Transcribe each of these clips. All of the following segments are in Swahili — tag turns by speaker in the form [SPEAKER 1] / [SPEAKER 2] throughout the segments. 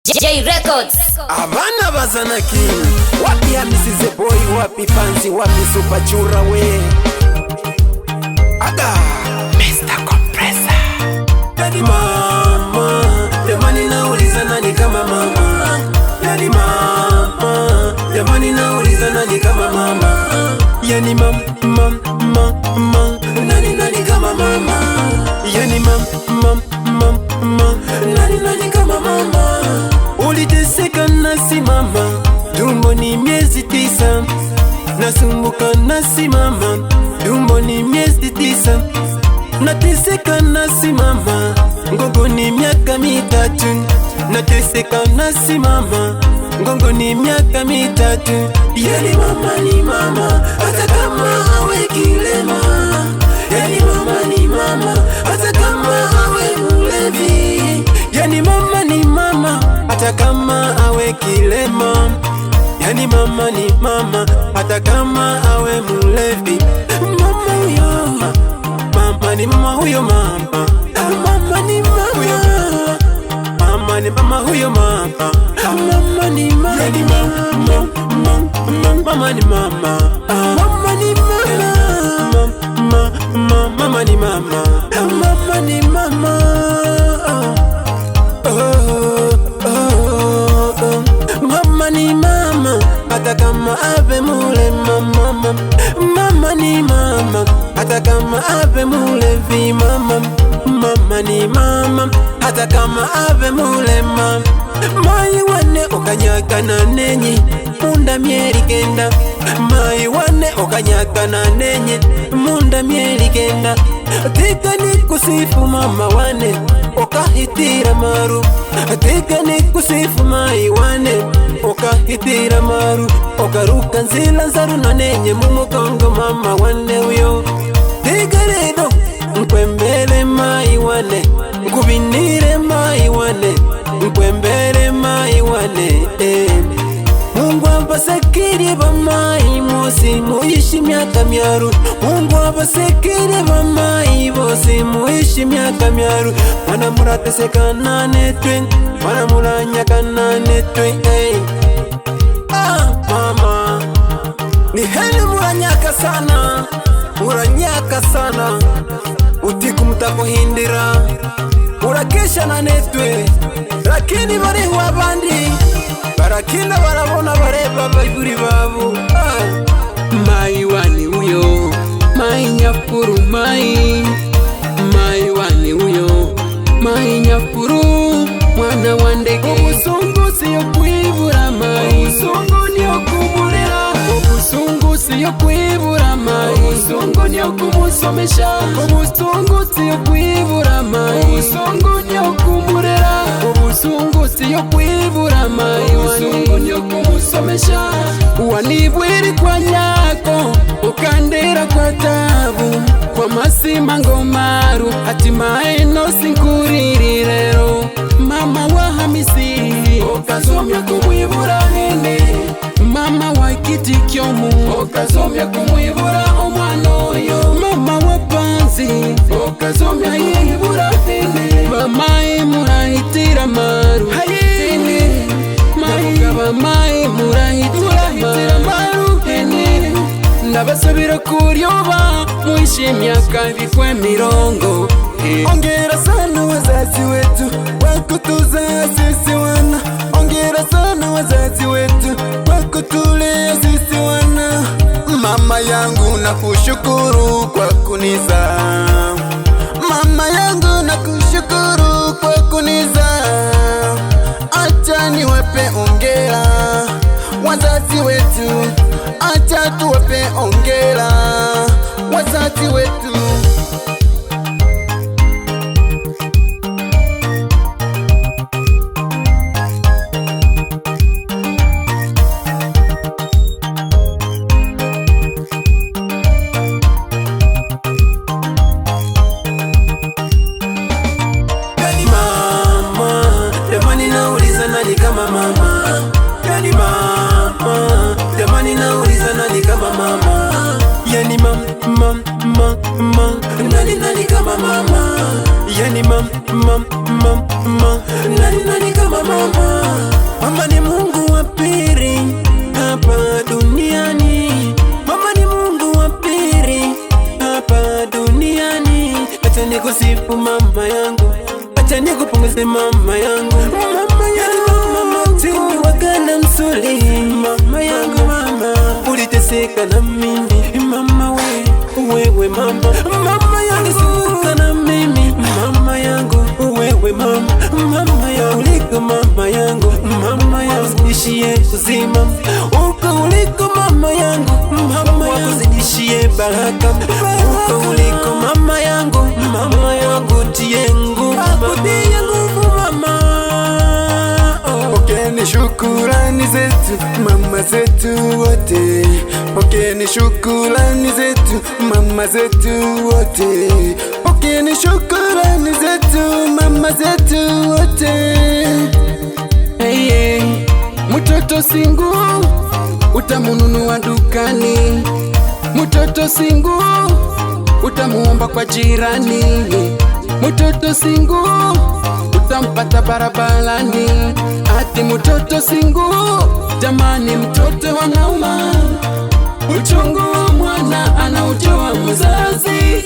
[SPEAKER 1] J Records.
[SPEAKER 2] Abana bazana king. Wapi Hamisi the boy, wapi Fancy, wapi Super Chura we. Aga Mr. Compressor. Yani mama, jamani nauliza nani kama mama. Yani mama, jamani nauliza nani kama mama. Yani mama, nani kama mama. Yani mama, nani kama mama. Uliteseka nasi mama, tumbo ni miezi 9. Nasumbuka nasi mama, tumbo ni miezi 9. Nateseka nasi mama, ngongo ni miaka 3. Nateseka nasi mama, ngongo ni miaka 3. Yani mama ni mama, hata kama awe kilema. Yani mama ni mama, hata kama awe mlevi. Yani mama ni mama, hata kama awe kilema. Yani mama ni mama, hata kama awe mlevi. Mama huyo, mama ni mama huyo mama. Mama ni mama, mama ni mama huyo mama. Mama ni mama, yani mama, mama ni mama. Mama ni mama, mama ni mama. Mama ni mama. Mama ni mama, hata kama ave mule mama. Mama ni mama, hata kama ave mule vi mama. Mama ni mama, hata kama ave mule mama. Mai wane okanyaka na nenye, munda mieri kenda. Mai wane okanyaka na nenye, munda mieri kenda. Tika ni kusifu mama wane, okahitira maru. Tika ni kusifu mai wane, okahitira maru. Okaruka nzila nzaru na nenye mumukongo mama wane uyo. Tika redo, mkwembele mai wane, mkubinire mai wane, mkwembele mai wane. Mungu abasekiri bamai mosi muishi miaka 100. Mungu abasekiri bamai bosi muishi miaka 100. Mana murateseka na netwe, mana muranyaka na netwe. Mama ni heli muranyaka sana, muranyaka sana. Utiku mutakuhindira, murakesha na netwe. Lakini bari wabandi, barakina barabona bareba bayuri babu.
[SPEAKER 3] Mai wani uyo, mai nyafuru mai. Mai wani uyo, mai nyafuru mwana wandege. Obusungu siyo kwibura mai, obusungu niyo kumurera. Obusungu siyo kwibura mai, obusungu niyo kumusomesha. Obusungu siyo kwibura mai, obusungu niyo kumurera. Obusungu siyo kwibura mai, obusungu niyo kumusomesha. Wanibwiri kwa nyako, ukandera kwa tabu. Kwa masima ngomaru, hatimaye no sinkuriri rero. Mama wa Hamisi, okazomya kumwibura hene. Mama wa Kitikyomu, okazomya kumwibura omwana oyo. Mama wa Panzi, okazomya yibura hene. Mama murahitira maru hene. Mama murahitira maru hene. Ndabasabira kuryoba muishi miaka 20.
[SPEAKER 2] Ongera sana wazazi wetu wakutuzaa sisi wana. Ongera sana wazazi wetu wakutulea sisi wana. Mama yangu nakushukuru kwa kunizaa. Mama yangu nakushukuru kwa kunizaa. Acha niwape ongera wazazi wetu, acha tuwape ongera wazazi wetu. Yani mama, jamani nauliza nani kama mama. Yani mama, jamani nauliza nani kama mama. Yani mama, nani kama mama. Yani mama, nani kama mama. Mama ni Mungu wa pili hapa duniani. Mama ni Mungu wa pili hapa duniani. Acha nikusifu mama yangu, acha nikupongeze mama yangu. Mama yangu mama tini wakana msuli. Mama yangu mama, uliteseka na mimi mama, wewe mama. Mama yangu sikuka na mimi mama yangu, wewe mama. Mama yangu uliko mama yangu, mama yangu zidishie uzima uko uliko mama yangu, mama yangu zidishie baraka uko uliko mama yangu, mama yangu tie nguvu mama.
[SPEAKER 3] Pokeeni shukrani zetu mama zetu wote, pokeeni shukrani zetu mama zetu wote, pokeeni shukrani zetu mama zetu wote. Hey, hey. Mtoto singu utamununua dukani, mtoto singu utamuomba kwa jirani, mtoto singu utampata barabarani. Ati mtoto singu, jamani mtoto wanauma, uchungu wa mwana anaujua mzazi.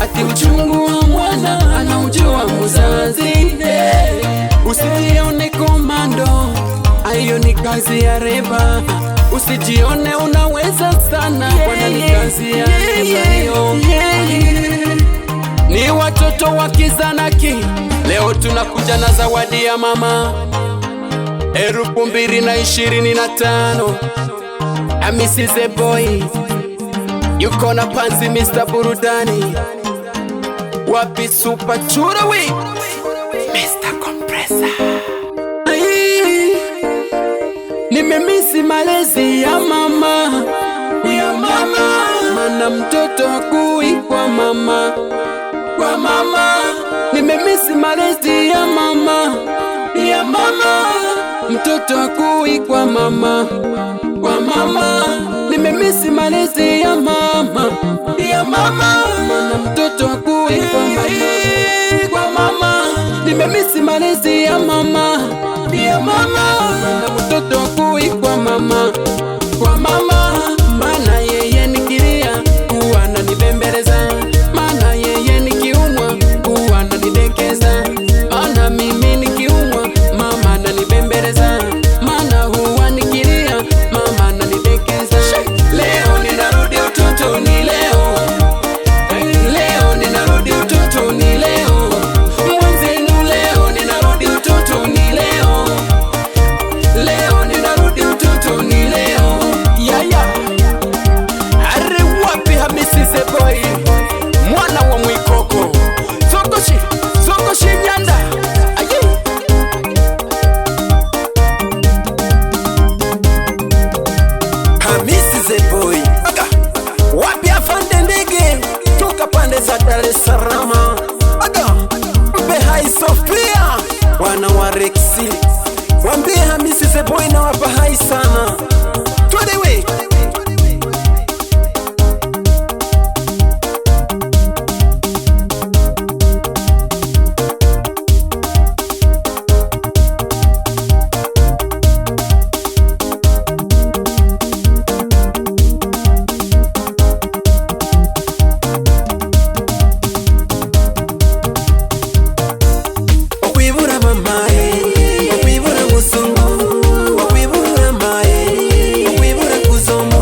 [SPEAKER 3] Ati uchungu wa mwana anaujua mzazi. Usijione komando, ayo ni kazi ya reba. Usijione unaweza sana, wana ni kazi ya reba. Ni watoto wa Kizanaki, leo tunakuja na zawadi ya mama 2025. Hamisi the boy yuko na Panzi Mr. Burudani, wapi super churawi Mr. Compressor. Nimemisi malezi ya mama, mana mtoto hakui kwa mama. Nimemisi malezi ya mama, mtoto hakui kwa mama. Nimemisi malezi ya mama, mana mtoto hakui kwa mama. Nimemisi malezi ya mama, mana mtoto hakui kwa mama. Mana yeye nikilia huwa ananibembeleza, mana yeye nikiumwa huwa ananidekeza, mana mimi nikiumwa mama ananibembeleza, mana huwa nikilia mama ananidekeza. Leo ninarudi utotoni, leo ninarudi utotoni, leo mwenzenu, leo ninarudi utotoni, leo ninarudi utotoni, leo Are wapi Hamisi the boy, mwana wa Mwikoko, Sokoshi Nyanda.
[SPEAKER 2] Hamisi the boy, wapi afande ndege, toka pande za Dar es Salaam. Mpe hai Sofia, wana wa Rexi, wambie Hamisi the boy na wapa hai sana. Twende we okwibura mama, okwibura musungu, okwibura mae, okwibura kuzomo,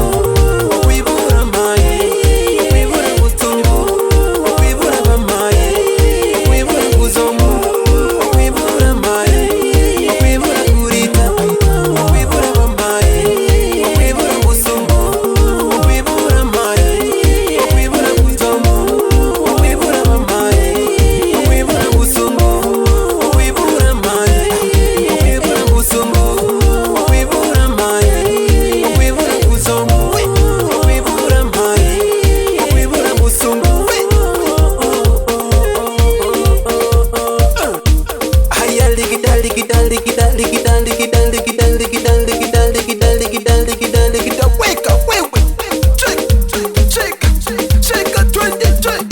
[SPEAKER 2] okwibura mae, okwibura musungu, okwibura mama, okwibura kuzomo, okwibura mae, okwibura kurita, okwibura mama, okwibura musungu, okwibura mae, okwibura kuzomo, okwibura mama, okwibura musungu, okwibura mae, okwibura musungu, okwibura mae, okwibura kuzomo, okwibura mae, okwibura musungu. Haya ligida ligida ligida ligida ligida ligida ligida ligida ligida ligida ligida ligida. Wake up, wake check 20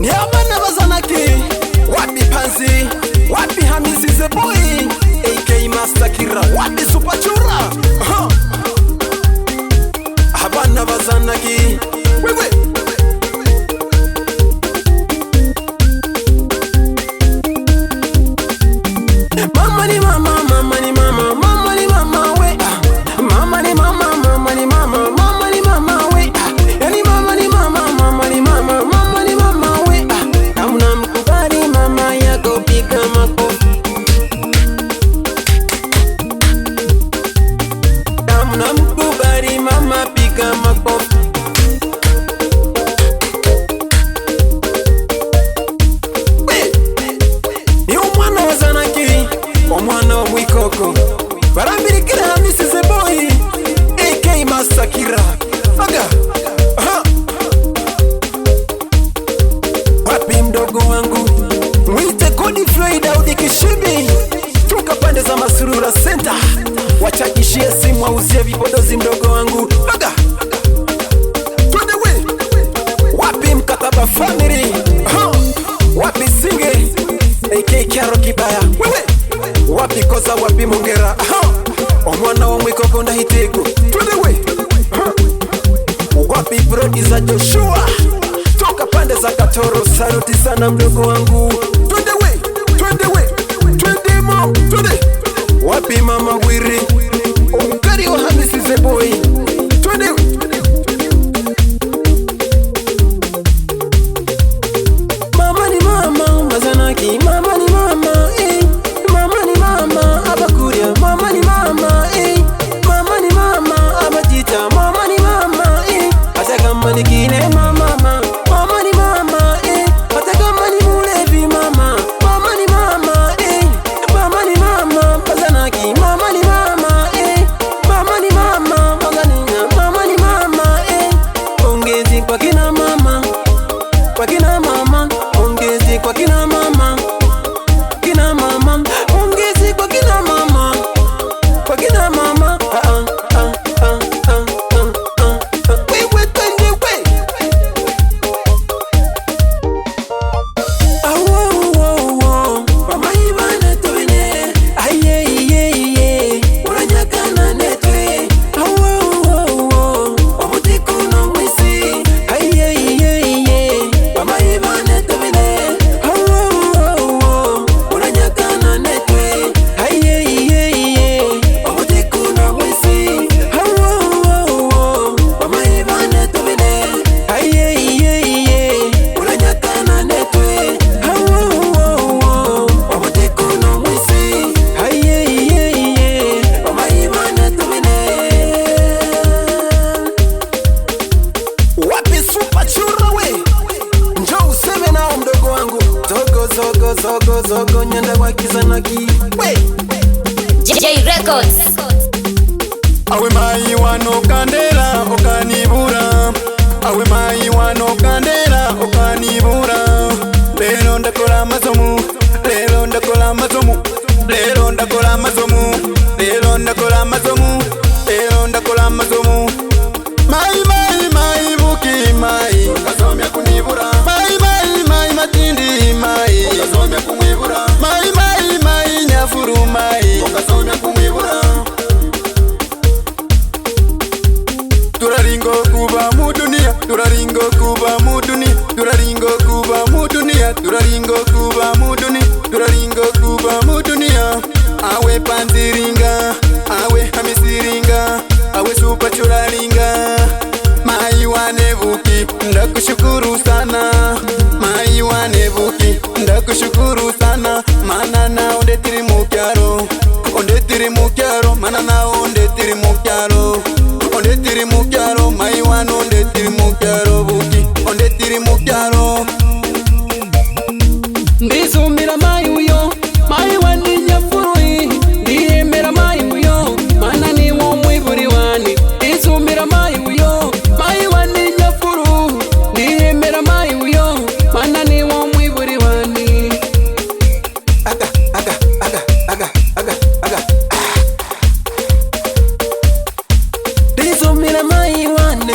[SPEAKER 2] ni abana bazanaki, wapi Panzi Hamisi, wapi Hamisi the boy, AK Master Kira, wapi Super Chura, Habana Bazanaki, wewe. Mama ni mama, mama ni mama, mama ni mama we. Mama ni mama, mama ni mama, mama ni mama we. Yani mama ni mama, mama ni mama, mama ni mama we. Hamna mkubali mama yako piga makofi. Hamna mkubali mama piga makofi. Ni umwana wa Zanaki, omwana wa Mwikoko. Barambirikira Hamisi the boy, AK Master Kira. Aga. Wapi mdogo wangu? Mwite Kodi Floyd Daudi Kishibi. Toka pande za Masurura Center. Wachakishie simu auzie vipodozi mdogo wangu. Aga. Twende we. Wapi Mkataba family? Wapi Singe? AK Karo Kibaya. Wewe. Wapi Koza, wapi Mongera? Omwana wa Mwikoko ndahitego. Twende we. Wapi Brody za Joshua? Toka pande za Katoro, saluti sana mdogo wangu. Twende we, twende we, twende mo, twende. Wapi Mama Wiri? Omkari wa Hamisi the boy. Twende we. Mama ni mama, Mazanaki, mama ni mama, mama ni mama, Abakuria, mama ni mama, mama ni mama, Abajita, mama ni mama, hata kama ni kine mama, mama ni mama, hata kama ni mulevi mama, mama ni mama, mama ni mama, Mazanaki, mama ni mama, mama ni mama, Mazania, mama ni mama, ongezi kwa kina mama, kwa kina mama, ongezi kwa kina mama, kina mama, ongezi kwa kina mama, kwa kina mama. Wewe twende we. Mama Ivana tuwene, aye iye iye, uranyakana netwe. Omutiku no mwisi, aye iye iye, Mama Ivana tuwene. Uranyakana netwe, aye iye iye, omutiku no mwisi. Mama Ivana tuwene, aye iye iye, uranyakana netwe. Omutiku no mwisi, aye iye iye, Mama Ivana tuwene. Wapi Super Chura we? Njoo useme nao mdogo wangu. Zogo zogo zogo zogo nyanda kwa Kizanaki. We.
[SPEAKER 1] JJ Records.
[SPEAKER 3] Awe mai wano kandela okanibura, awe mai wano kandela okanibura. Lero ndakola masomo, lero ndakola masomo, lero ndakola masomo, lero ndakola masomo, lero ndakola masomo. Mai mai mai buki mai, ukasomya kunibura. Mai mai mai matindi mai, ukasomya kumwibura. Mai mai mai nyafuru mai, ukasomya kumwibura. Turaringo kuba mudunia, turaringo kuba mudunia, turaringo kuba mudunia, turaringo kuba mudunia, turaringo kuba mudunia. Awe Panziringa, awe Hamisiringa, awe Super Chura ringa. Mai wanevuki, ndakushukuru sana. Mai wanevuki, ndakushukuru sana. Mana na ondetiri mukyaro, ondetiri mukyaro, mana na ondetiri mukyaro. Ondetiri mukyaro, mai wano ondetiri mukyaro buki, ondetiri mukyaro. Ndizumira mai uyo, mai wani nyafurui. Ndiyemera mai uyo, mana ni wo mwiburi wani. Ndizumira mai uyo, mai wani nyafuru. Ndiyemera mai uyo, mana ni wo mwiburi wani.
[SPEAKER 2] Aga, aga, aga, aga, aga, aga. Ndizumira mai wane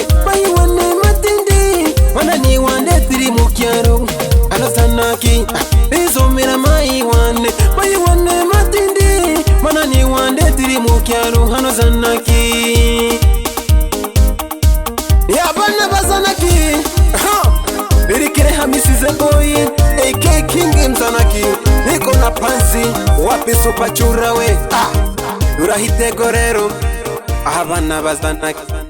[SPEAKER 2] matindi, mana ni wande tiri mukyaro. Ano Zanaki, ndizumira mai tiri mu kyaro hano Zanaki. Yabana bazanaki birikire hamisize boy AK King Zanaki. Niko na pansi wapi super chura we urahitego rero abana bazanaki.